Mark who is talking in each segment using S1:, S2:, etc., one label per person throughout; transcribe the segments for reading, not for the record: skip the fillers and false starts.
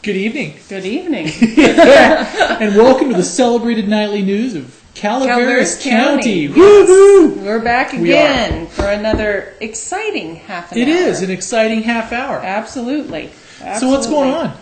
S1: Good evening.
S2: Good evening.
S1: And welcome to the celebrated nightly news of Calaveras County.
S2: Yes.
S1: Woohoo!
S2: We're back again for another exciting half an hour.
S1: It is an exciting half hour.
S2: Absolutely.
S1: So what's going on?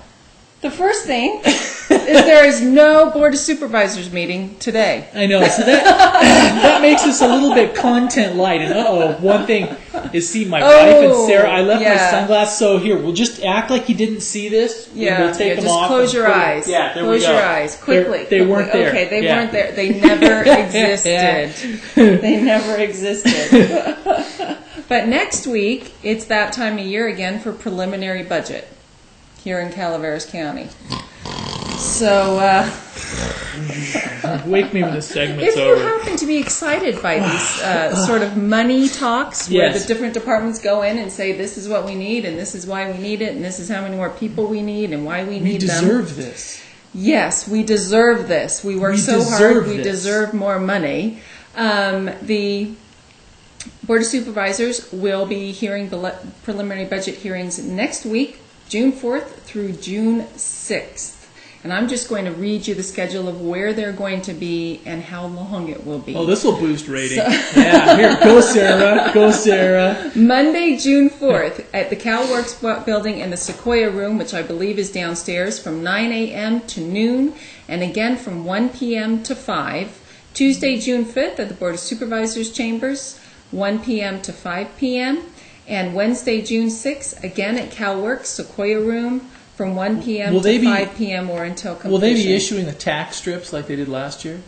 S2: The first thing is there is no Board of Supervisors meeting today.
S1: I know. So that makes us a little bit content light. And one thing is, see, my wife and Sarah, I left my sunglasses. So here, we'll just act like you didn't see this.
S2: Yeah,
S1: we'll take them
S2: just
S1: off.
S2: Close your eyes.
S1: Yeah, there
S2: close
S1: we go.
S2: Your eyes quickly.
S1: They weren't there.
S2: Okay, they weren't there. They never existed. They never existed. But next week, it's that time of year again for preliminary budget here in Calaveras County. So,
S1: wake me when this segment's
S2: if you
S1: over.
S2: happen to be excited by these sort of money talks where the different departments go in and say, this is what we need, and this is why we need it, and this is how many more people we need, and why we need them.
S1: We deserve this.
S2: Yes, we deserve this. We work so hard, we deserve more money. The Board of Supervisors will be hearing the preliminary budget hearings next week, June 4th through June 6th. And I'm just going to read you the schedule of where they're going to be and how long it will be.
S1: Oh, this will boost rating. Yeah, here, go Sarah, go Sarah.
S2: Monday, June 4th at the CalWorks building in the Sequoia room, which I believe is downstairs, from 9 a.m. to noon, and again from 1 p.m. to 5. Tuesday, June 5th at the Board of Supervisors chambers, 1 p.m. to 5 p.m. And Wednesday, June 6th, again at CalWorks, Sequoia room, from 1 p.m. to 5 p.m. or until completion.
S1: Will they be issuing the tax strips like they did last year?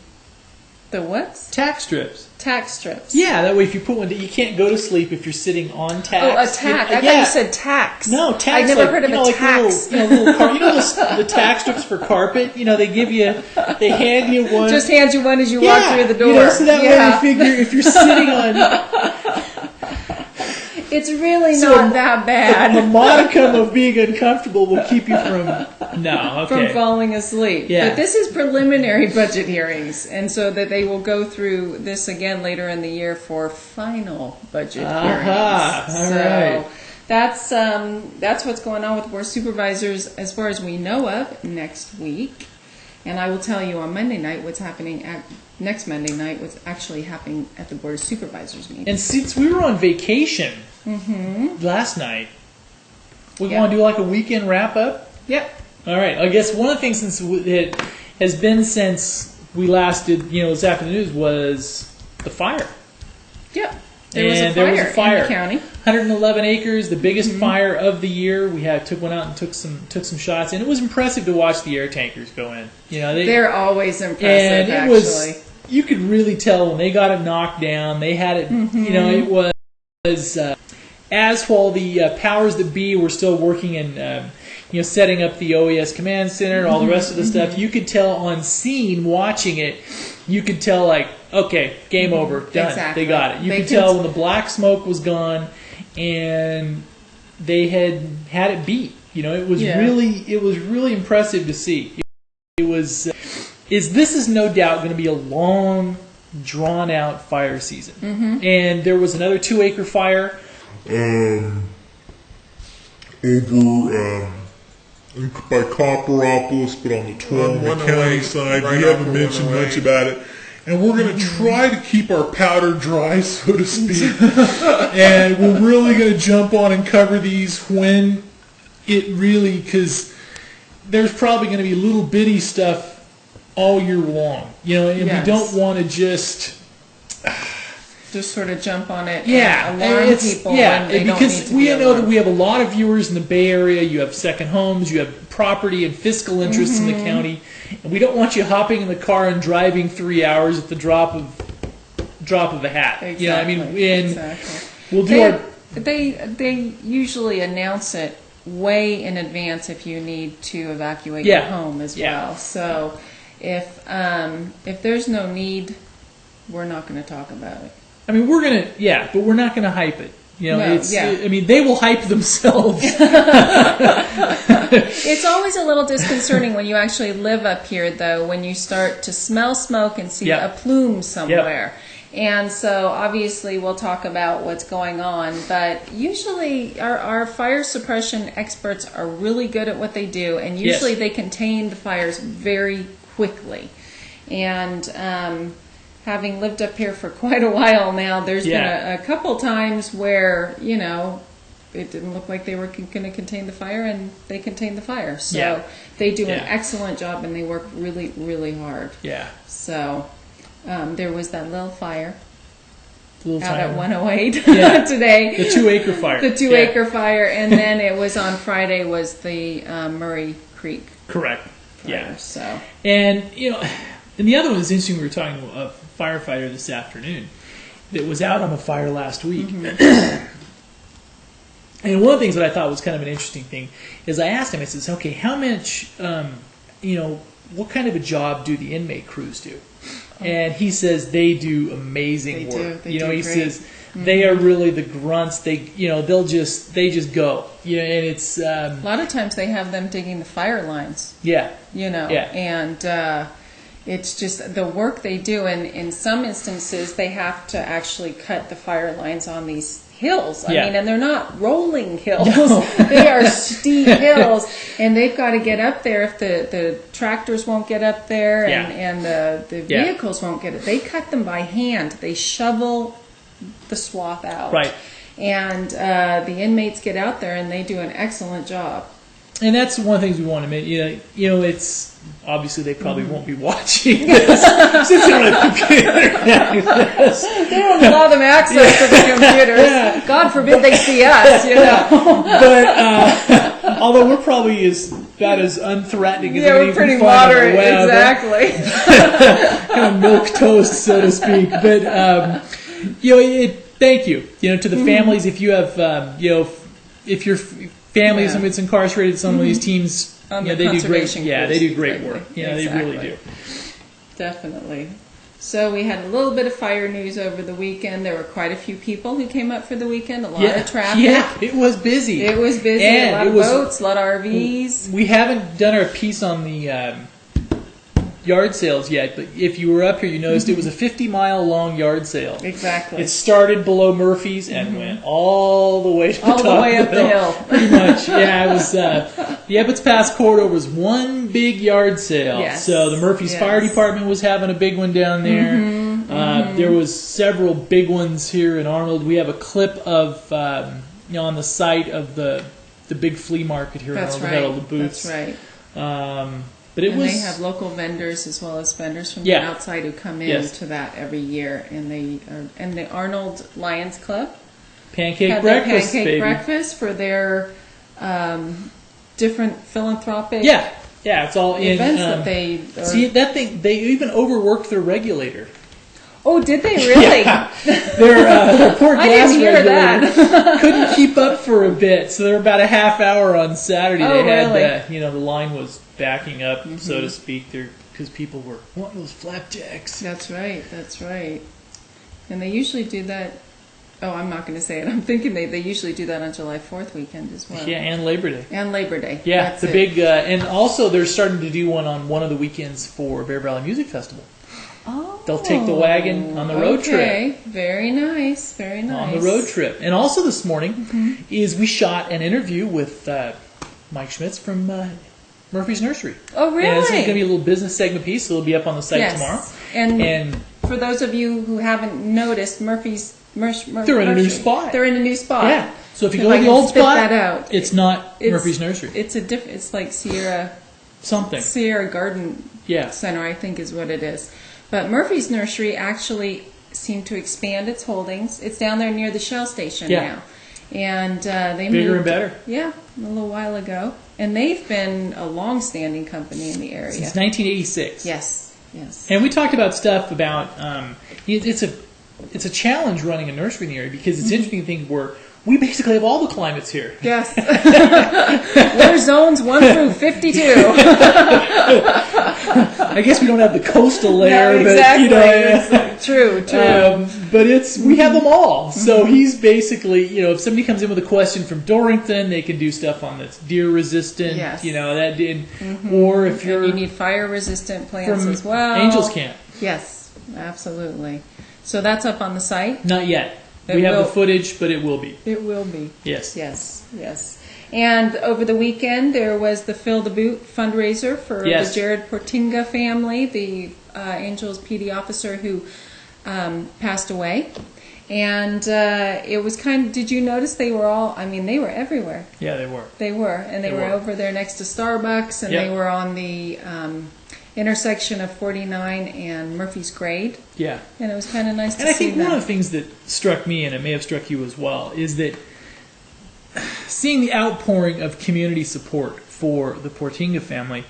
S2: The what?
S1: Tax strips.
S2: Tax strips.
S1: Yeah, that way if you put one, you can't go to sleep if you're sitting on tax.
S2: Oh, a tax. I thought you said tax.
S1: No, tax.
S2: I never heard of a tax.
S1: The tax strips for carpet. They give you, they hand you one.
S2: Just hand you one as you walk through the door.
S1: So that way you figure if you're sitting on.
S2: It's really not that bad.
S1: A modicum of being uncomfortable will keep you from
S2: falling asleep.
S1: Yeah.
S2: But this is preliminary budget hearings, and so that they will go through this again later in the year for final budget hearings.
S1: All right.
S2: That's what's going on with the Board of Supervisors as far as we know of next week. And I will tell you on Monday night what's happening next Monday night, what's actually happening at the Board of Supervisors meeting.
S1: And since we were on vacation last night, we want to do like a weekend wrap up?
S2: Yep.
S1: All right. I guess one of the things since it has been since we last did, this afternoon was the fire.
S2: Yep. There was a fire in the county.
S1: 111 acres, the biggest fire of the year. We took one out and took some shots, and it was impressive to watch the air tankers go in.
S2: They're always impressive.
S1: And it
S2: actually
S1: was, you could really tell when they got it knocked down. They had it. It was as while the powers that be were still working and setting up the OES command center and all the rest of the stuff. You could tell on scene watching it. You could tell, okay, game over, done.
S2: Exactly.
S1: They got it. You could tell when the black smoke was gone, and they had it beat. It was really impressive to see. It was. This is no doubt going to be a long, drawn out fire season. And there was another 2-acre fire
S3: over by Copperopolis, but on the Tuolumne County side. We haven't mentioned much about it. And we're going to try to keep our powder dry, so to speak. And we're really going to jump on and cover these when it really, because there's probably going to be little bitty stuff all year long. And we don't want to just
S2: sort of jump on it
S1: and
S2: alarm people when they don't need to
S1: we
S2: be
S1: know that we have a lot of viewers in the Bay Area. You have second homes, you have property and fiscal interests in the county, and we don't want you hopping in the car and driving 3 hours at the drop of a hat.
S2: Exactly.
S1: We'll do
S2: They usually announce it way in advance if you need to evacuate your home as well. So if there's no need, we're not going to talk about it.
S1: I mean, but we're not going to hype it. They will hype themselves.
S2: It's always a little disconcerting when you actually live up here, though, when you start to smell smoke and see a plume somewhere. And so obviously we'll talk about what's going on, but usually our fire suppression experts are really good at what they do, and usually
S1: Yes.
S2: they contain the fires very quickly. And having lived up here for quite a while now, there's
S1: Yeah.
S2: been a couple times where, it didn't look like they were going to contain the fire, and they contained the fire. So
S1: Yeah.
S2: they do an
S1: Yeah.
S2: excellent job, and they work really, really hard.
S1: Yeah.
S2: So there was that little fire
S1: Little
S2: out at
S1: time.
S2: 108
S1: Yeah.
S2: today.
S1: The 2-acre fire.
S2: The 2
S1: Yeah.
S2: acre fire, and then it was on Friday was the Murray Creek
S1: Correct.
S2: fire.
S1: Yeah.
S2: So
S1: And, and the other one is interesting. We were talking to a firefighter this afternoon that was out on a fire last week. And one of the things that I thought was kind of an interesting thing is I asked him, I says, okay, how much, what kind of a job do the inmate crews do? And he says they do amazing
S2: They do.
S1: work.
S2: They
S1: He
S2: do great.
S1: says they are really the grunts. They just go. And it's
S2: a lot of times they have them digging the fire lines.
S1: Yeah.
S2: And it's just the work they do, and in some instances they have to actually cut the fire lines on these hills. I
S1: Yeah.
S2: mean, and they're not rolling hills.
S1: No.
S2: They are steep hills, and they've got to get up there if the tractors won't get up there,
S1: Yeah.
S2: and the
S1: Yeah.
S2: vehicles won't get it. They cut them by hand. They shovel the swath out.
S1: Right.
S2: And the inmates get out there, and they do an excellent job.
S1: And that's one of the things we want to make. It's obviously they probably won't be watching this since they don't have computers.
S2: They don't allow them access to the computers.
S1: Yeah.
S2: God forbid they see us,
S1: But although we're probably about as unthreatening as
S2: Yeah,
S1: anything
S2: we're pretty
S1: you can find
S2: moderate,
S1: on the web.
S2: exactly.
S1: Kind of milk toast, so to speak. But thank you. To the families, if you have, if your family
S2: Yeah.
S1: is incarcerated, some of these teams,
S2: On the
S1: they do great.
S2: conservation
S1: Yeah,
S2: crews,
S1: they do great
S2: exactly.
S1: work. They really do.
S2: Definitely. So we had a little bit of fire news over the weekend. There were quite a few people who came up for the weekend. A lot of traffic.
S1: Yeah, it was busy.
S2: It was busy.
S1: And
S2: a lot
S1: it
S2: of
S1: was-
S2: boats, a lot of RVs.
S1: We haven't done our piece on the yard sales yet, but if you were up here, you noticed it was a 50-mile long yard sale.
S2: Exactly.
S1: It started below Murphy's and went all the way to the
S2: All the
S1: top
S2: way
S1: of
S2: up the hill.
S1: Pretty much. Yeah, it was the Ebbets Pass corridor was one big yard sale.
S2: Yes.
S1: So the Murphy's
S2: Yes.
S1: Fire Department was having a big one down there. There was several big ones here in Arnold. We have a clip of on the site of the big flea market here
S2: That's
S1: in Arnold. We had all
S2: right.
S1: the booths.
S2: That's right.
S1: But it
S2: And
S1: was
S2: they have local vendors as well as vendors from
S1: Yeah.
S2: the outside who come in
S1: Yes.
S2: to that every year. And the Arnold Lions Club
S1: pancake
S2: had their
S1: breakfast,
S2: pancake
S1: baby.
S2: breakfast for their different philanthropic
S1: Yeah, it's all in.
S2: events that they.
S1: See that thing? They even overworked their regulator.
S2: Oh, did they really?
S1: Their poor
S2: I
S1: glass
S2: didn't hear
S1: regulator
S2: that.
S1: couldn't keep up for a bit, so they're about a half hour on Saturday.
S2: Oh,
S1: they had
S2: really?
S1: the line was backing up, so to speak, there because people were wanting those flapjacks.
S2: That's right. That's right. And they usually do that. Oh, I'm not going to say it. I'm thinking they usually do that on July 4th weekend as well.
S1: Yeah, and Labor Day.
S2: And Labor Day.
S1: Yeah,
S2: That's
S1: the
S2: it.
S1: big, and also they're starting to do one on one of the weekends for Bear Valley Music Festival.
S2: Oh,
S1: They'll take the wagon on the road trip.
S2: Okay, very nice, very nice.
S1: On the road trip. And also this morning is we shot an interview with Mike Schmitz from Murphy's Nursery.
S2: Oh, really?
S1: And it's going to be a little business segment piece, so it'll be up on the site
S2: Yes.
S1: tomorrow.
S2: And for those of you who haven't noticed, Murphy's
S1: They're in a new spot.
S2: They're in a new spot.
S1: Yeah. So if you
S2: If
S1: go
S2: I
S1: to the
S2: can
S1: old
S2: spit
S1: spot,
S2: that out.
S1: it's not
S2: It's-
S1: Murphy's Nursery.
S2: It's It's like
S1: Something.
S2: Sierra Garden
S1: Yeah.
S2: Center, I think, is what it is. But Murphy's Nursery actually seemed to expand its holdings. It's down there near the Shell station
S1: Yeah.
S2: now, and they
S1: Bigger
S2: moved,
S1: and better.
S2: Yeah, a little while ago, and they've been a long-standing company in the area.
S1: Since 1986.
S2: Yes, yes.
S1: And we talked about stuff about it's a challenge running a nursery in the area because it's interesting thing where we basically have all the climates here.
S2: Yes. We're zones 1 through 52.
S1: I guess we don't have the coastal layer,
S2: No, exactly.
S1: but
S2: True.
S1: but we have them all. So he's basically, if somebody comes in with a question from Dorrington, they can do stuff on that's deer resistant.
S2: Yes.
S1: That did, or if you're
S2: And you need fire-resistant plants
S1: from
S2: as well.
S1: Angels Camp.
S2: Yes, absolutely. So that's up on the site?
S1: Not yet.
S2: It
S1: We have
S2: will-
S1: the footage, but it will be.
S2: It will be.
S1: Yes.
S2: Yes, yes. And over the weekend, there was the Fill the Boot fundraiser for
S1: Yes.
S2: the Jared Portinga family, the Angels PD officer who passed away. And it was kind of, did you notice they were all, I mean, they were everywhere.
S1: Yeah, they were.
S2: They were. And they
S1: They
S2: were
S1: were.
S2: over there next to Starbucks, and
S1: Yep.
S2: they were on the intersection of 49 and Murphy's Grade.
S1: Yeah.
S2: And it was kind of nice
S1: And
S2: to
S1: I
S2: see
S1: think
S2: them.
S1: one of the things that struck me, and it may have struck you as well, is that seeing the outpouring of community support for the Portinga family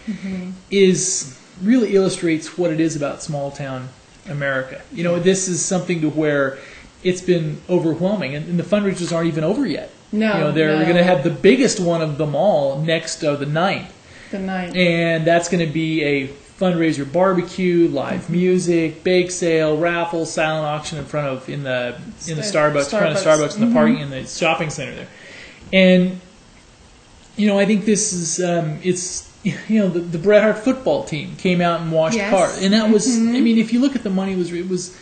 S1: is really illustrates what it is about small town America. You know, this is something to where it's been overwhelming, and the fundraisers aren't even over yet.
S2: No,
S1: you know, they're
S2: no.
S1: going to have the biggest one of them all next the 9th.
S2: The night.
S1: And that's going to be a fundraiser barbecue, live music, bake sale, raffle, silent auction in front of in the Starbucks, front of Starbucks in the parking in the shopping center there. And you know, I think this is it's you know the Bret Hart football team came out and washed
S2: Yes.
S1: cars, and that was I mean, if you look at the money, it was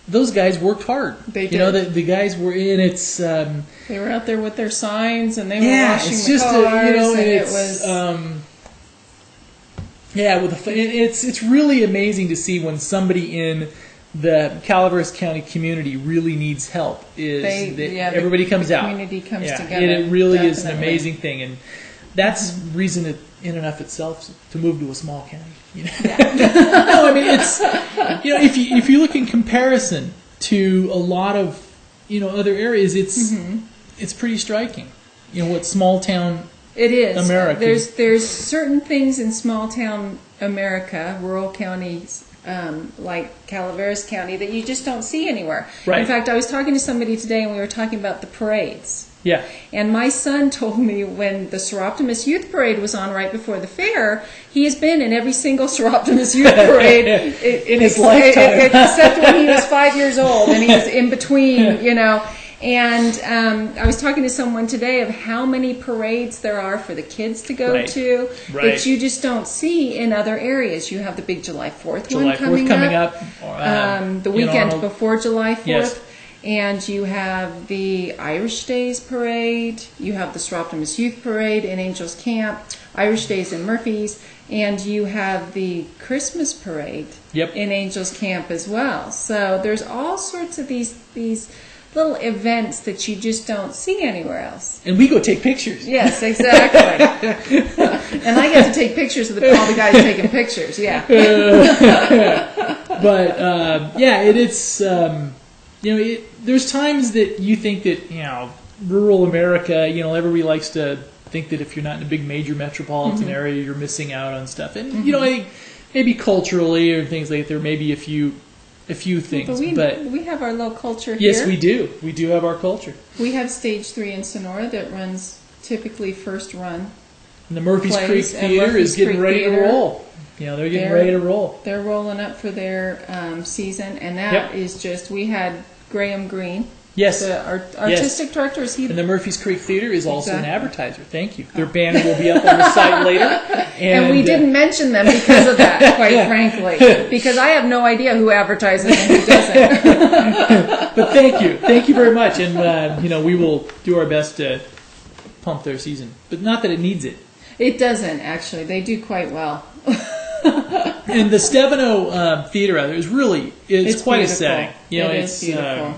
S1: those guys worked hard.
S2: They
S1: You know,
S2: did.
S1: the guys were in. It's
S2: They were out there with their signs, and they were
S1: yeah,
S2: washing
S1: it's
S2: the
S1: just
S2: cars,
S1: you know,
S2: and it
S1: it's
S2: was
S1: yeah, with it's really amazing to see when somebody in the Calaveras County community really needs help. Is that everybody comes out?
S2: Community comes
S1: Yeah,
S2: together.
S1: it really is an
S2: definitely.
S1: amazing thing, and that's reason in and of itself to move to a small county. You know? No, I mean it's you know if you look in comparison to a lot of other areas, it's pretty striking. You know what small town.
S2: It is.
S1: America.
S2: There's certain things in small town America, rural counties like Calaveras County, that you just don't see anywhere.
S1: Right.
S2: In fact, I was talking to somebody today, and we were talking about the parades.
S1: Yeah.
S2: And my son told me when the Seroptimus Youth Parade was on right before the fair, he has been in every single Seroptimus Youth Parade
S1: In his lifetime.
S2: except when he was 5 years old, and he was in between, you know. And I was talking to someone today of how many parades there are for the kids to go
S1: Right.
S2: to
S1: Right.
S2: that you just don't see in other areas. You have the big July 4th
S1: July
S2: one
S1: 4th coming up.
S2: the weekend
S1: Arnold.
S2: before July 4th.
S1: Yes.
S2: And you have the Irish Days Parade, you have the Seroptimus Youth Parade in Angels Camp, Irish Days in Murphy's, and you have the Christmas Parade
S1: Yep.
S2: in Angels Camp as well. So there's all sorts of these little events that you just don't see anywhere else.
S1: And we go take pictures.
S2: Yes, exactly. And I get to take pictures of all the guys taking pictures, yeah.
S1: But it's there's times that you think that rural America, everybody likes to think that if you're not in a big major metropolitan area, you're missing out on stuff. And I think maybe culturally or things like that, there may be a few things.
S2: But we have our local culture here.
S1: Yes, we do. We do have our culture.
S2: We have Stage 3 in Sonora that runs typically first run.
S1: And the Murphy's
S2: Plays,
S1: Creek
S2: and
S1: Theater
S2: Murphy's
S1: is getting
S2: Creek
S1: ready
S2: Theater.
S1: to roll. They're getting ready to roll.
S2: They're rolling up for their season, and that
S1: Yep.
S2: is just, we had Graham Green.
S1: Yes.
S2: Our artistic director, is he?
S1: And the Murphy's Creek Theater is also an
S2: Exactly.
S1: advertiser. Thank you. Their banner will be up on the site later.
S2: And we didn't mention them because of that, quite frankly. Because I have no idea who advertises and who doesn't.
S1: But thank you. Thank you very much. And, we will do our best to pump their season. But not that it needs it.
S2: It doesn't, actually. They do quite well.
S1: And the Stevano Theater out there is really, it's quite
S2: beautiful.
S1: a setting.
S2: It is beautiful.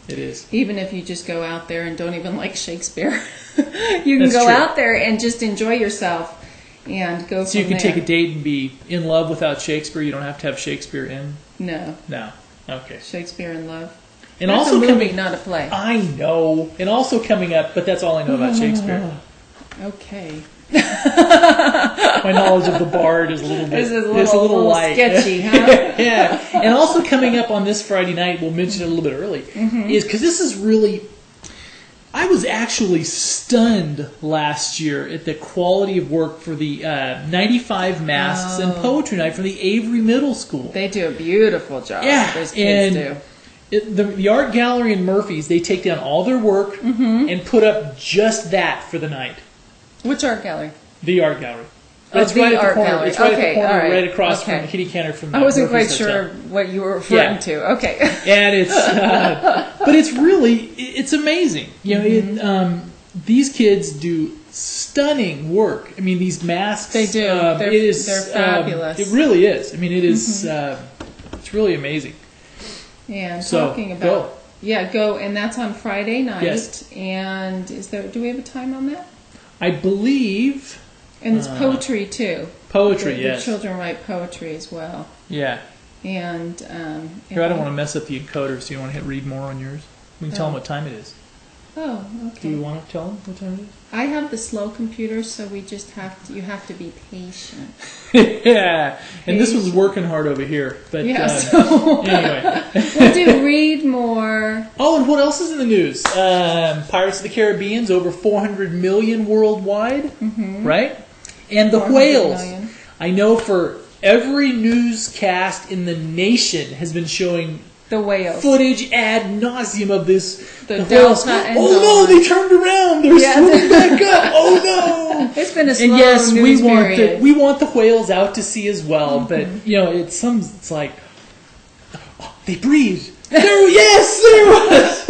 S1: It is.
S2: Even if you just go out there and don't even like Shakespeare, you can
S1: That's
S2: go
S1: true.
S2: out there and just enjoy yourself and go
S1: So you
S2: from
S1: can
S2: there.
S1: take a date and be in love without Shakespeare. You don't have to have Shakespeare in.
S2: No,
S1: No. Okay.
S2: Shakespeare in Love.
S1: And
S2: That's
S1: also
S2: a movie,
S1: coming,
S2: not a play.
S1: I know. And also coming up, but that's all I know about Shakespeare.
S2: Okay.
S1: My knowledge of the Bard is a little bit,
S2: This is
S1: it's a little light.
S2: sketchy, huh?
S1: Yeah. And also coming up on this Friday night, we'll mention it a little bit early, is because this is really. I was actually stunned last year at the quality of work for the 95 Masks and Poetry Night from the Avery Middle School.
S2: They do a beautiful job.
S1: Yeah,
S2: Those kids
S1: and
S2: do.
S1: the art gallery in Murphy's, they take down all their work and put up just that for the night.
S2: Which art gallery?
S1: The art gallery. It's
S2: the
S1: right at the
S2: art
S1: corner.
S2: gallery.
S1: It's right
S2: Okay,
S1: at the corner,
S2: all right.
S1: right across
S2: Okay.
S1: from the kitty counter from.
S2: I wasn't quite
S1: Murphy's
S2: sure
S1: Hotel.
S2: what you were referring
S1: Yeah.
S2: to. Okay.
S1: And it's, but it's amazing. You know, these kids do stunning work. I mean, these masks.
S2: They do. They're fabulous.
S1: It really is. I mean, it is. It's really amazing.
S2: And
S1: So,
S2: talking about
S1: go.
S2: go, and that's on Friday night.
S1: Yes.
S2: And do we have a time on that?
S1: I believe
S2: And it's poetry too.
S1: poetry.
S2: The
S1: Yes.
S2: children write poetry as well.
S1: Yeah.
S2: And
S1: Here, I don't want to mess up the encoder, so you want to hit read more on yours? We can tell
S2: Oh.
S1: them what time it is.
S2: Oh,
S1: Do we
S2: okay.
S1: want to tell them what time
S2: I have the slow computer, so we just you have to be patient.
S1: it is? Yeah. And this was working hard over here. But
S2: Yeah. So
S1: anyway.
S2: we'll do read more.
S1: Oh, and what else is in the news? Pirates of the Caribbean's over 400 million worldwide, right? And the
S2: 400
S1: whales.
S2: million.
S1: I know for every newscast in the nation has been showing
S2: The whales.
S1: footage ad nauseum of this.
S2: The
S1: whales.
S2: Delta and
S1: Oh no,
S2: Dawn.
S1: they turned around. They're
S2: Yeah.
S1: swimming back up. Oh no.
S2: It's been a slow
S1: And yes,
S2: news
S1: we want
S2: period.
S1: we want the whales out to sea as well, but you know, it's like oh, they breathe. There, yes, there was.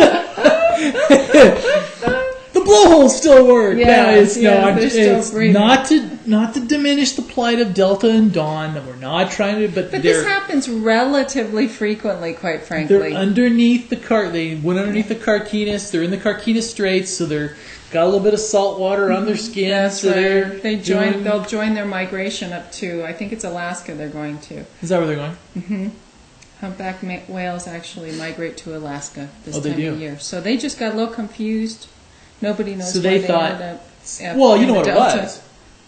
S1: The blowholes still work.
S2: Yes,
S1: No,
S2: they're still
S1: it's
S2: breathing.
S1: not to diminish the plight of Delta and Dawn. We're not trying to, but
S2: But
S1: they're
S2: this happens relatively frequently, quite
S1: they're
S2: frankly.
S1: underneath the They went underneath the Carquinez. They're in the Carquinez Straits, so they're got a little bit of salt water on their skin.
S2: That's
S1: so they're
S2: right. They'll join their migration up to, I think it's Alaska they're going to.
S1: Is that where they're going?
S2: Humpback whales actually migrate to Alaska this
S1: Oh, they
S2: time
S1: do?
S2: of year. So they just got a little confused. Nobody knows
S1: So
S2: why
S1: they thought-
S2: ended up
S1: Well, you
S2: in
S1: know
S2: the
S1: what
S2: Delta.
S1: it was.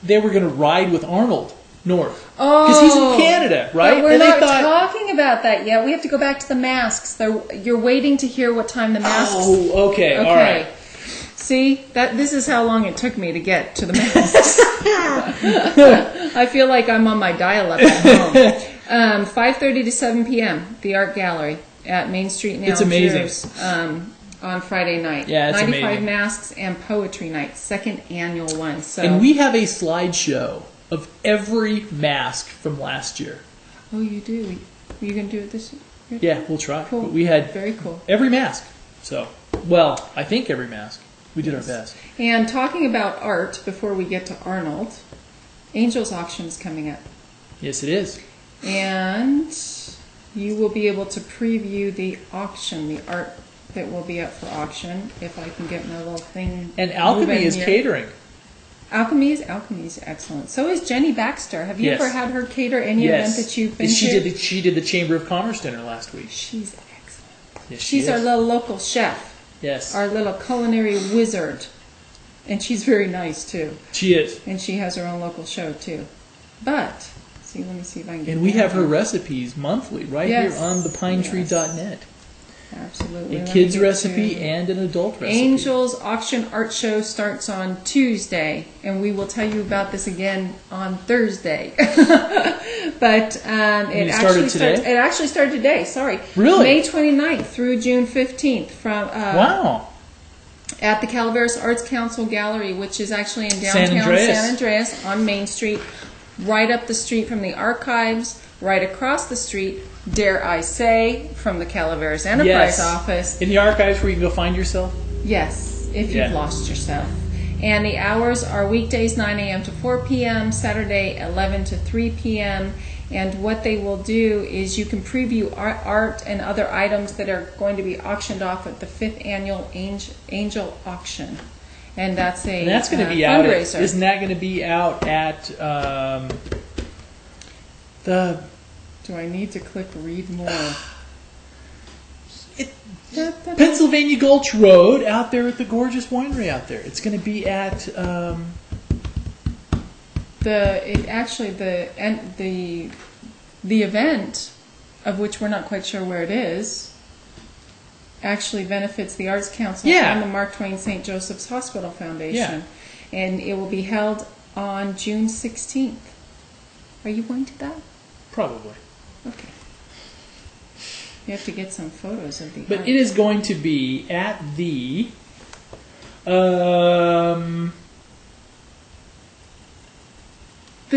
S1: They were going to ride with Arnold north.
S2: Oh,
S1: Because he's in Canada, right?
S2: But we're
S1: And they
S2: not
S1: thought-
S2: talking about that yet. We have to go back to the masks. You're waiting to hear what time the masks.
S1: Oh, okay. All right.
S2: See, this is how long it took me to get to the masks. I feel like I'm on my dial-up at home. 5:30 to 7 p.m. The Art Gallery at Main Street in
S1: It's
S2: Algiers.
S1: amazing.
S2: On Friday night.
S1: Yeah, it's
S2: 95
S1: amazing.
S2: masks and poetry night, second annual one. So.
S1: And we have a slideshow of every mask from last year.
S2: Oh, you do. You gonna do it this year?
S1: Yeah, we'll try.
S2: Cool.
S1: But we had
S2: Very cool.
S1: every mask. So, well, I think every mask. We did our best.
S2: And talking about art, before we get to Arnold, Angels Auction is coming up.
S1: Yes, it is.
S2: And you will be able to preview the auction, the art that will be up for auction, if I can get my little thing.
S1: And Alchemy
S2: moving
S1: is
S2: here.
S1: catering.
S2: Alchemy is excellent. So is Jenny Baxter. Have you
S1: Yes.
S2: ever had her cater any
S1: Yes.
S2: event that you've been
S1: And she
S2: to?
S1: did the Chamber of Commerce dinner last week.
S2: She's excellent.
S1: Yes, she
S2: She's our
S1: is.
S2: little local chef,
S1: Yes,
S2: our little culinary wizard. And she's very nice too.
S1: she is.
S2: And she has her own local show too. But, let me see if I can get
S1: And we
S2: down
S1: have her
S2: here.
S1: recipes monthly right
S2: Yes.
S1: here on thepinetree.net.
S2: Absolutely.
S1: A
S2: Let me
S1: kid's
S2: get
S1: recipe
S2: to-
S1: and an adult recipe.
S2: Angels Auction Art Show starts on Tuesday, and we will tell you about this again on Thursday. But
S1: it started today?
S2: It actually started today. Sorry,
S1: Really?
S2: May 29th through June 15th from
S1: Wow.
S2: at the Calaveras Arts Council Gallery, which is actually in downtown San Andreas on Main Street, right up the street from the archives, right across the street, dare I say, from the Calaveras Enterprise
S1: Yes.
S2: office.
S1: In the archives where you can go find yourself?
S2: Yes, if
S1: Yeah.
S2: you've lost yourself. And the hours are weekdays 9 a.m. to 4 p.m., Saturday 11 to 3 p.m. And what they will do is you can preview art and other items that are going to be auctioned off at the 5th annual Angel Auction. And that's a
S1: And that's going to be out.
S2: fundraiser.
S1: Isn't that going to be out at the
S2: Do I need to click read more?
S1: Pennsylvania Gulch Road out there at the gorgeous winery out there? It's going to be at
S2: The event, of which we're not quite sure where it is, actually benefits the Arts Council
S1: Yeah.
S2: and the Mark Twain St. Joseph's Hospital Foundation.
S1: Yeah.
S2: And it will be held on June 16th. Are you going to that?
S1: probably.
S2: Okay. You have to get some photos of the
S1: But
S2: art.
S1: it is going to be at the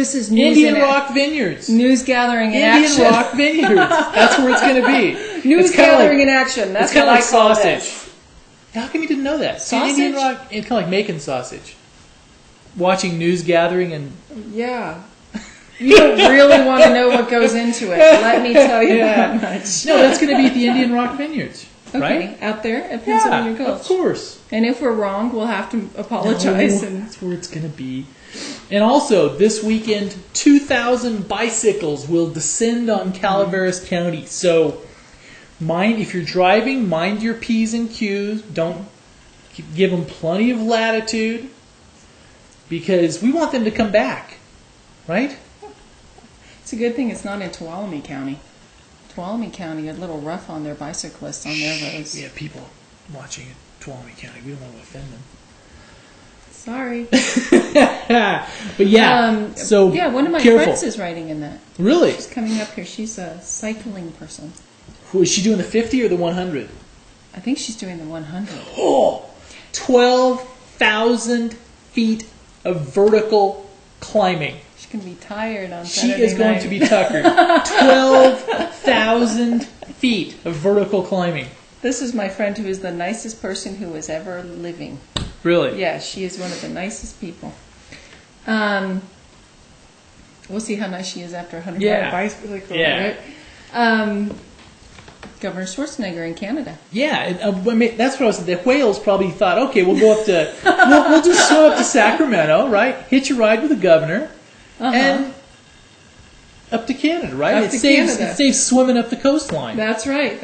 S2: This is news
S1: Indian
S2: in
S1: Rock Vineyards.
S2: News gathering in
S1: Indian
S2: action.
S1: Rock Vineyards. That's where it's going to be.
S2: News
S1: It's kinda
S2: gathering
S1: like,
S2: in action. That's
S1: it's kind
S2: what
S1: of like
S2: I call
S1: sausage.
S2: this.
S1: How come you didn't know that?
S2: Sausage?
S1: Indian Rock, it's kind of like making sausage. Watching news gathering and
S2: Yeah. You don't really want to know what goes into it. Let me tell you that much.
S1: no, that's going to be at the Indian Rock Vineyards,
S2: Okay,
S1: right?
S2: out there at Pennsylvania
S1: Yeah,
S2: Gulch.
S1: of course.
S2: And if we're wrong, we'll have to apologize.
S1: No,
S2: And
S1: that's where it's going to be. And also, this weekend, 2,000 bicycles will descend on Calaveras County. So, if you're driving, mind your P's and Q's. Don't give them plenty of latitude because we want them to come back, right?
S2: it's a good thing it's not in Tuolumne County. Tuolumne County are a little rough on their bicyclists on their roads.
S1: We have people watching in Tuolumne County. We don't want to offend them.
S2: Sorry.
S1: But yeah, so
S2: yeah, one of my
S1: careful.
S2: friends is riding in that.
S1: Really?
S2: She's coming up here. She's a cycling person.
S1: Who, is she doing the 50 or the 100?
S2: I think she's doing the 100.
S1: Oh, 12,000 feet of vertical climbing.
S2: She's going to be tired on
S1: She
S2: Saturday
S1: is going
S2: night.
S1: to be tuckered. 12,000 feet of vertical climbing.
S2: This is my friend who is the nicest person who is ever living.
S1: Really?
S2: Yeah, she is one of the nicest people. We'll see how nice she is after 100
S1: Yeah.
S2: bicycle.
S1: Yeah.
S2: Right? Governor Schwarzenegger in Canada.
S1: Yeah, and, I mean, that's what I was saying. The whales probably thought, okay, we'll go up to, we'll just show up to Sacramento, right? Hitch a ride with the governor, and up to Canada, right?
S2: Up
S1: It
S2: to
S1: saves
S2: Canada.
S1: it saves swimming up the coastline.
S2: That's right.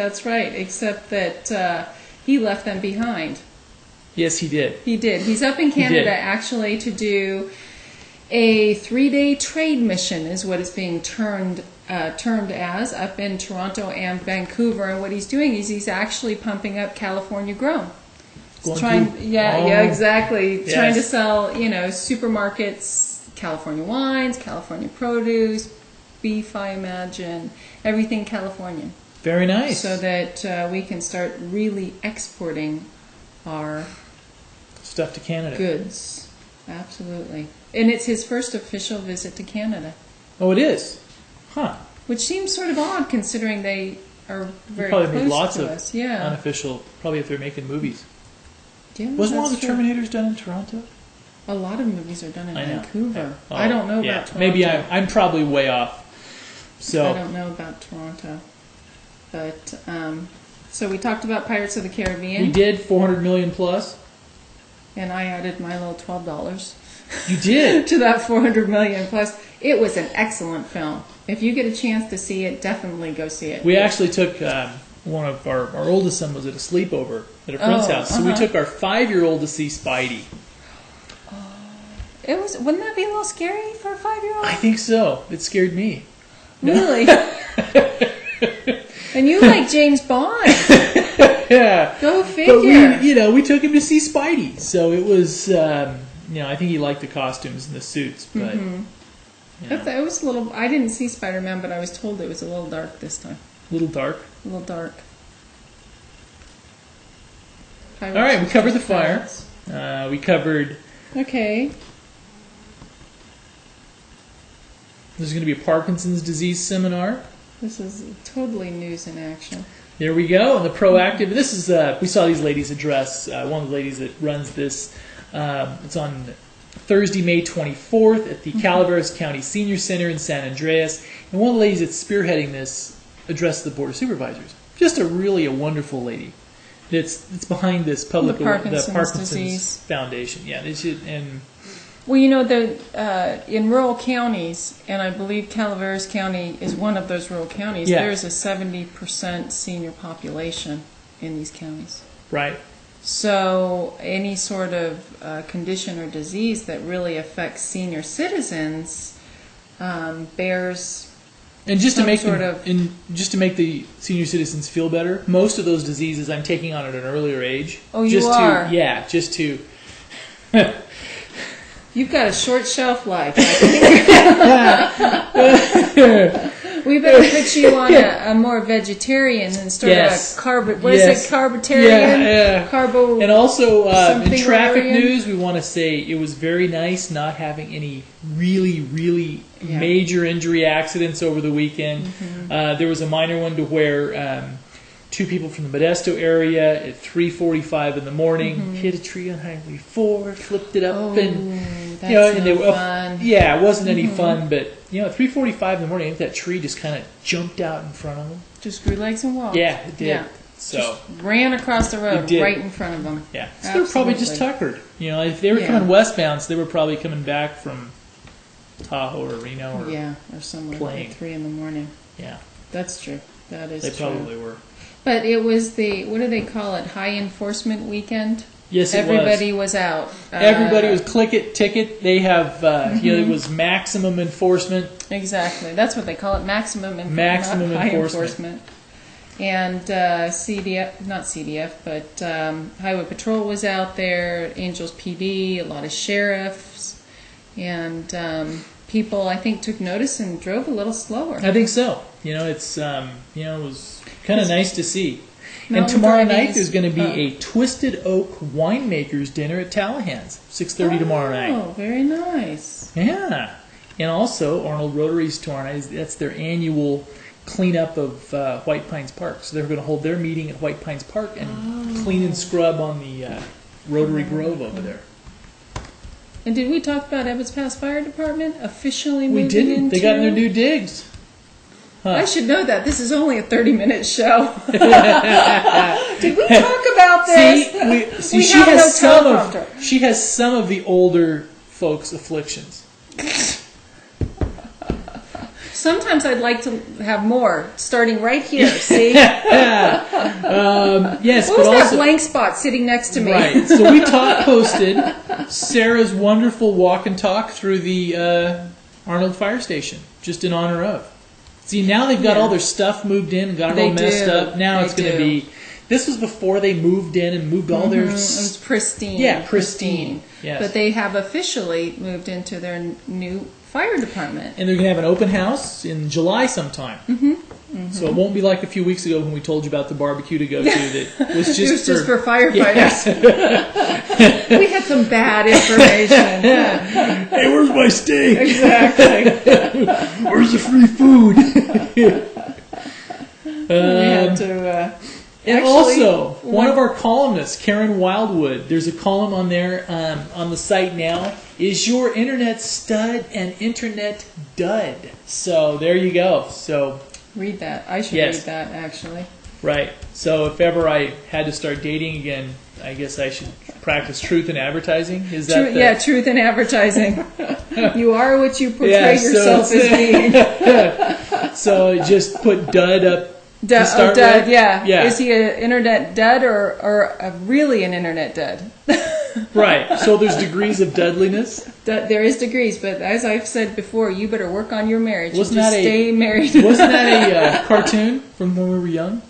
S2: Except that he left them behind.
S1: Yes, he did.
S2: He did. He's up in
S1: did.
S2: Canada actually to do a 3-day trade mission, is what it's being termed as, up in Toronto and Vancouver. And what he's doing is he's actually pumping up California grown.
S1: Going
S2: Trying,
S1: through-
S2: yeah, exactly.
S1: Yes.
S2: Trying to sell, supermarkets, California wines, California produce, beef, I imagine, everything Californian,
S1: Very nice.
S2: so that we can start really exporting our
S1: Stuff to Canada.
S2: goods. Absolutely. And it's his first official visit to Canada,
S1: Oh, it is? Huh.
S2: which seems sort of odd considering they are very
S1: Probably
S2: close
S1: made lots
S2: to
S1: of
S2: us. Yeah.
S1: unofficial, probably if they're making movies.
S2: Yeah,
S1: Wasn't one of
S2: that's
S1: the
S2: true.
S1: Terminators done in Toronto?
S2: A lot of movies are done in
S1: I know.
S2: Vancouver.
S1: Oh,
S2: I don't know
S1: yeah.
S2: about Toronto.
S1: Maybe I'm probably way off.
S2: I
S1: So,
S2: don't know about Toronto. But, so we talked about Pirates of the Caribbean.
S1: we did 400 million plus.
S2: And I added my little $12
S1: You did.
S2: to that 400 million plus. It was an excellent film. If you get a chance to see it, definitely go see it.
S1: We actually took one of our oldest son was at a sleepover at a friend's
S2: Oh,
S1: house, so we
S2: uh-huh.
S1: took our 5-year-old to see Spidey.
S2: Wouldn't that be a little scary for a 5-year-old?
S1: I think so. It scared me.
S2: Really? And you like James Bond.
S1: Yeah.
S2: Go
S1: But
S2: figure.
S1: we took him to see Spidey, so it was, I think he liked the costumes and the suits, but
S2: It was a little. I didn't see Spider-Man, but I was told it was a little dark this time.
S1: a little dark.
S2: A little dark.
S1: All right, we covered the fire. We covered.
S2: Okay.
S1: There's going to be a Parkinson's disease seminar.
S2: This is totally news in action.
S1: There we go. And the proactive. This is we saw these ladies address one of the ladies that runs this. It's on Thursday, May 24th at the Calaveras County Senior Center in San Andreas. And one of the ladies that's spearheading this addressed the Board of Supervisors. Just a wonderful lady. It's behind this public
S2: The Parkinson's
S1: Parkinson's
S2: disease.
S1: Foundation. Yeah, they should, and
S2: Well, in rural counties, and I believe Calaveras County is one of those rural counties,
S1: Yeah.
S2: there's a 70% senior population in these counties.
S1: right.
S2: So any sort of condition or disease that really affects senior citizens bears.
S1: And just to
S2: Some
S1: make
S2: sort
S1: them,
S2: of-
S1: and just to make the senior citizens feel better, most of those diseases I'm taking on at an earlier age.
S2: Oh, you
S1: just
S2: are?
S1: To, yeah, just to.
S2: You've got a short shelf life. I We better put you on a more vegetarian and start
S1: Yes.
S2: a what is it, carbitarian?
S1: Yeah.
S2: Carbo.
S1: And also, in
S2: Something
S1: traffic
S2: Rotarian?
S1: news, we want to say it was very nice not having any really, really
S2: Yeah.
S1: major injury accidents over the weekend. There was a minor one to where two people from the Modesto area at 3:45 in the morning hit a tree on Highway 4, flipped it up, and
S2: that's
S1: and they
S2: no
S1: were
S2: fun.
S1: Yeah, it wasn't any fun, but at 3:45 in the morning, I think that tree just kind of jumped out in front of them.
S2: Just grew legs and walked.
S1: Yeah, it did.
S2: Yeah.
S1: So.
S2: Ran across the road
S1: It did.
S2: right in front of them.
S1: Yeah, so they were probably just
S2: Absolutely.
S1: tuckered. If they were
S2: Yeah.
S1: coming westbound, so they were probably coming back from Tahoe or Reno. Or,
S2: Yeah, or somewhere
S1: Playing.
S2: at 3 in the morning.
S1: yeah,
S2: That's true. That is
S1: they
S2: true.
S1: probably were.
S2: But it was what do they call it? High enforcement weekend.
S1: Yes, it
S2: Everybody was out.
S1: Everybody was click it, ticket. They have, it was maximum enforcement.
S2: Exactly. That's what they call it. Maximum
S1: Maximum
S2: not high
S1: enforcement.
S2: And CDF, not CDF, but Highway Patrol was out there. Angels PD, a lot of sheriffs, and people I think took notice and drove a little slower.
S1: I think so. It's, it was kind of nice to see. And
S2: Mountain
S1: tomorrow
S2: driving
S1: night
S2: is-
S1: there's going to be a Twisted Oak Winemakers dinner at Tallahan's, 6:30 tomorrow night.
S2: Oh, very nice.
S1: Yeah. And also, Arnold Rotary's tomorrow night, that's their annual cleanup of White Pines Park. So they're going to hold their meeting at White Pines Park and clean and scrub on the Rotary Grove over there.
S2: And did we talk about Ebbets Pass Fire Department officially
S1: We
S2: moving
S1: didn't.
S2: into?
S1: They got their new digs.
S2: I should know that. This is only a 30-minute show. Did we talk about this?
S1: See,
S2: We
S1: she
S2: have
S1: has
S2: no
S1: some
S2: teleprompter.
S1: she has some of the older folks' afflictions.
S2: Sometimes I'd like to have more, starting right here. See?
S1: Yes,
S2: What
S1: but
S2: was that
S1: also
S2: blank spot sitting next to me?
S1: right. So we posted Sarah's wonderful walk and talk through the Arnold Fire Station, just in honor of. See, now they've got
S2: Yeah.
S1: all their stuff moved in and got it
S2: They
S1: all messed
S2: do.
S1: up. Now
S2: They
S1: it's going to
S2: do.
S1: be. This was before they moved in and moved all their.
S2: It was pristine.
S1: Yeah, pristine. Yes.
S2: But they have officially moved into their new fire department.
S1: And they're going to have an open house in July sometime. So it won't be like a few weeks ago when we told you about the barbecue to go to that was just
S2: It was just for
S1: Yeah.
S2: firefighters. We had some bad information.
S1: Hey, where's my steak?
S2: Exactly.
S1: Where's the free food?
S2: We had to.
S1: And
S2: Actually,
S1: also, one
S2: one-
S1: of our columnists, Karen Wildwood, there's a column on there on the site now. Is your internet stud an internet dud? So there you go. So
S2: Read that. I should
S1: Yes.
S2: read that, actually.
S1: right. So if ever I had to start dating again, I guess I should practice truth in advertising. Is that the,
S2: Yeah, truth in advertising. You are what you portray
S1: Yeah, so
S2: yourself as
S1: it's-
S2: being.
S1: So just put dud up. to start
S2: dud,
S1: with?
S2: yeah.
S1: Yeah.
S2: Is he an internet dud or really an internet dud?
S1: Right. So there's degrees of dudliness.
S2: There is degrees, but as I've said before, you better work on your marriage. and
S1: Wasn't
S2: just
S1: that a-
S2: stay married.
S1: Wasn't that a cartoon from when we were young?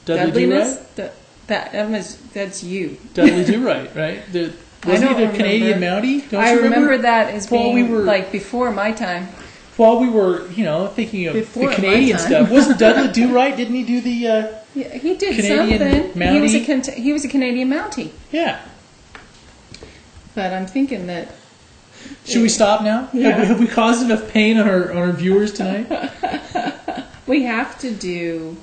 S1: Dudley Do
S2: Dudliness?
S1: Right?
S2: That's you.
S1: Dudley Do Right, right? Wasn't he the Canadian Mountie? Don't
S2: I
S1: you
S2: remember that as
S1: While
S2: being
S1: we were-
S2: like before my time.
S1: While we were, thinking of
S2: Before
S1: the Canadian
S2: my time.
S1: stuff, wasn't Dudley Do Right? Didn't he do the?
S2: Yeah, he did
S1: Canadian
S2: something. He was
S1: Mountie?
S2: he was a Canadian Mountie.
S1: Yeah.
S2: But I'm thinking that
S1: Should we stop now?
S2: Yeah.
S1: Have we caused enough pain on our viewers tonight?
S2: we have to do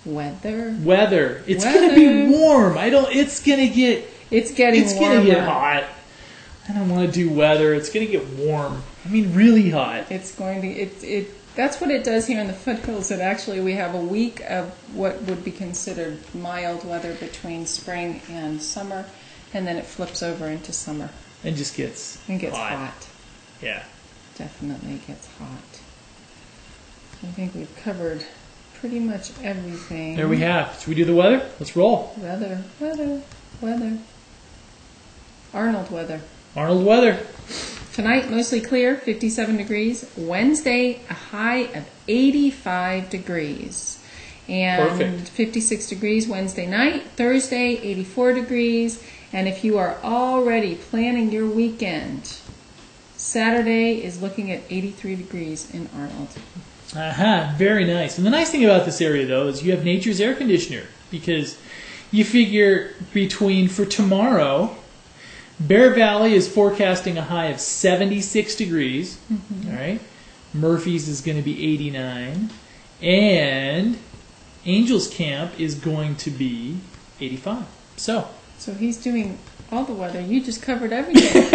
S2: weather.
S1: Weather. It's gonna be warm. It's gonna get.
S2: It's getting
S1: It's
S2: warmer.
S1: gonna get hot. I don't want to do weather. It's gonna get warm. I mean, really hot.
S2: It's going to that's what it does here in the foothills. That actually we have a week of what would be considered mild weather between spring and summer, and then it flips over into summer
S1: And just gets.
S2: and gets hot.
S1: Yeah.
S2: Definitely gets hot. I think we've covered pretty much everything.
S1: There we have. Should we do the weather? Let's roll.
S2: Weather. Arnold weather.
S1: Arnold weather.
S2: Tonight, mostly clear, 57 degrees. Wednesday, a high of 85 degrees. And
S1: Perfect.
S2: 56 degrees Wednesday night. Thursday, 84 degrees. And if you are already planning your weekend, Saturday is looking at 83 degrees in Arnold.
S1: Aha, very nice. And the nice thing about this area, though, is you have nature's air conditioner, because you figure for tomorrow, Bear Valley is forecasting a high of 76 degrees. All right. Murphy's is going to be 89. And Angel's Camp is going to be 85. So
S2: he's doing all the weather. You just covered everything.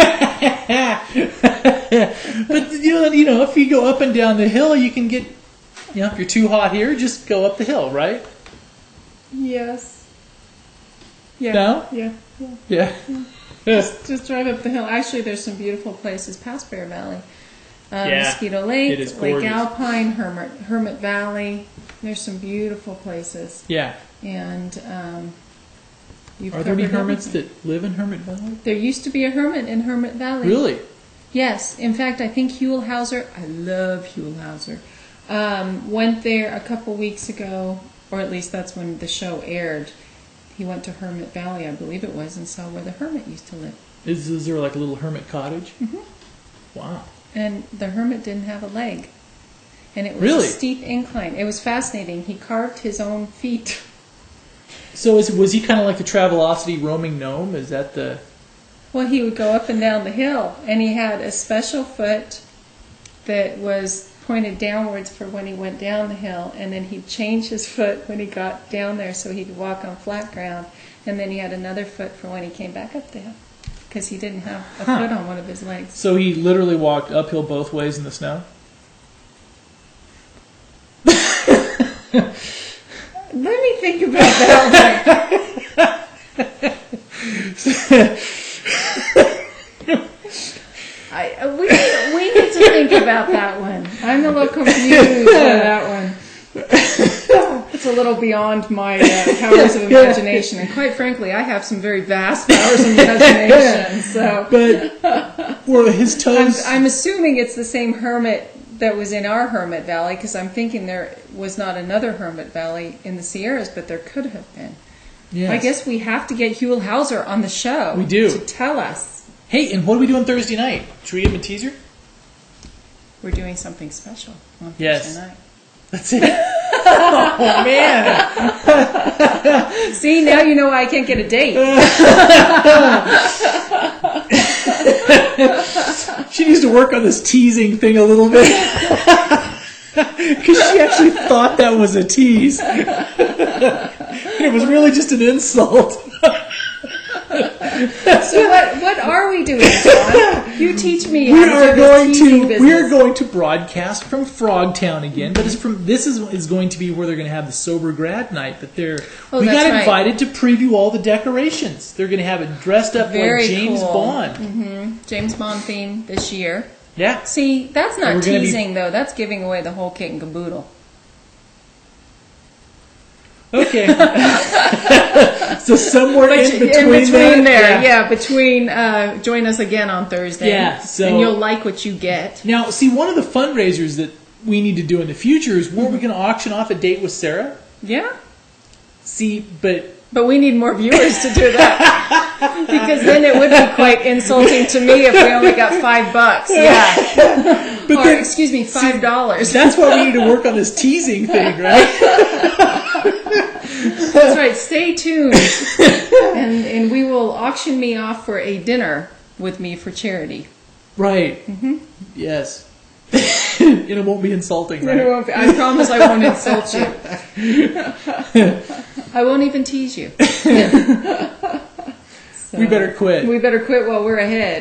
S1: But you know, if you go up and down the hill, you can get, if you're too hot here, just go up the hill, right?
S2: Yes. Yeah.
S1: No?
S2: Yeah.
S1: Yeah.
S2: Just drive up the hill. Actually, there's some beautiful places past Bear Valley. Mosquito Lake,
S1: it is
S2: Lake
S1: gorgeous.
S2: Alpine, Hermit Valley. There's some beautiful places.
S1: Yeah.
S2: And you've
S1: Are there any
S2: covered
S1: hermits
S2: everything.
S1: that live in Hermit Valley?
S2: There used to be a hermit in Hermit Valley.
S1: Really?
S2: Yes. In fact, I think Huell Hauser, I love Huell Hauser, went there a couple weeks ago, or at least that's when the show aired. He went to Hermit Valley, I believe it was, and saw where the hermit used to live.
S1: Is there like a little hermit cottage?
S2: Mhm.
S1: Wow.
S2: And the hermit didn't have a leg. And it was
S1: Really?
S2: a steep incline. It was fascinating. He carved his own feet.
S1: So was he kind of like the Travelocity roaming gnome? Is that the...
S2: Well, he would go up and down the hill, and he had a special foot that was pointed downwards for when he went down the hill, and then he'd change his foot when he got down there so he could walk on flat ground, and then he had another foot for when he came back up the hill, because he didn't have a foot on one of his legs.
S1: So he literally walked uphill both ways in the snow?
S2: Let me think about that one. We need to think about that one. I'm a little confused by that one. It's a little beyond my powers of imagination, and quite frankly, I have some very vast powers of imagination. So,
S1: But were his toes...
S2: I'm assuming it's the same hermit that was in our Hermit Valley, because I'm thinking there was not another Hermit Valley in the Sierras, but there could have been.
S1: Yes.
S2: I guess we have to get Huell Hauser on the show.
S1: We do.
S2: To tell us.
S1: Hey, and what do we do on Thursday night? Should we give him a teaser?
S2: We're doing something special on
S1: Yes.
S2: Thursday night.
S1: That's it. Oh, man.
S2: See, now you know why I can't get a date.
S1: She needs to work on this teasing thing a little bit. Because she actually thought that was a tease. It was really just an insult.
S2: So what are we doing, John? You teach me how to do this teasing business.
S1: We are going to broadcast from Frogtown again, but this is going to be where they're going to have the sober grad night. But we got invited to preview all the decorations. They're going to have it dressed up
S2: Very
S1: like James
S2: cool.
S1: Bond.
S2: Mm-hmm. James Bond theme this year.
S1: Yeah.
S2: See, that's
S1: And we're
S2: not
S1: gonna
S2: teasing though. That's giving away the whole kit and caboodle.
S1: Okay. So somewhere in between
S2: join us again on Thursday.
S1: Yeah, so-
S2: and you'll like what you get.
S1: Now, see, one of the fundraisers that we need to do in the future is where we're going to auction off a date with Sarah.
S2: Yeah,
S1: See, but
S2: but we need more viewers to do that because then it would be quite insulting to me if we only got $5. Yeah,
S1: But
S2: or
S1: then-
S2: excuse me, $5.
S1: that's why we need to work on this teasing thing, right?
S2: That's right. Stay tuned, and we will auction me off for a dinner with me for charity.
S1: Right. Mm-hmm. Yes. And it won't be insulting, right?
S2: I promise I won't insult you. I won't even tease you.
S1: We better quit.
S2: We better quit while we're ahead.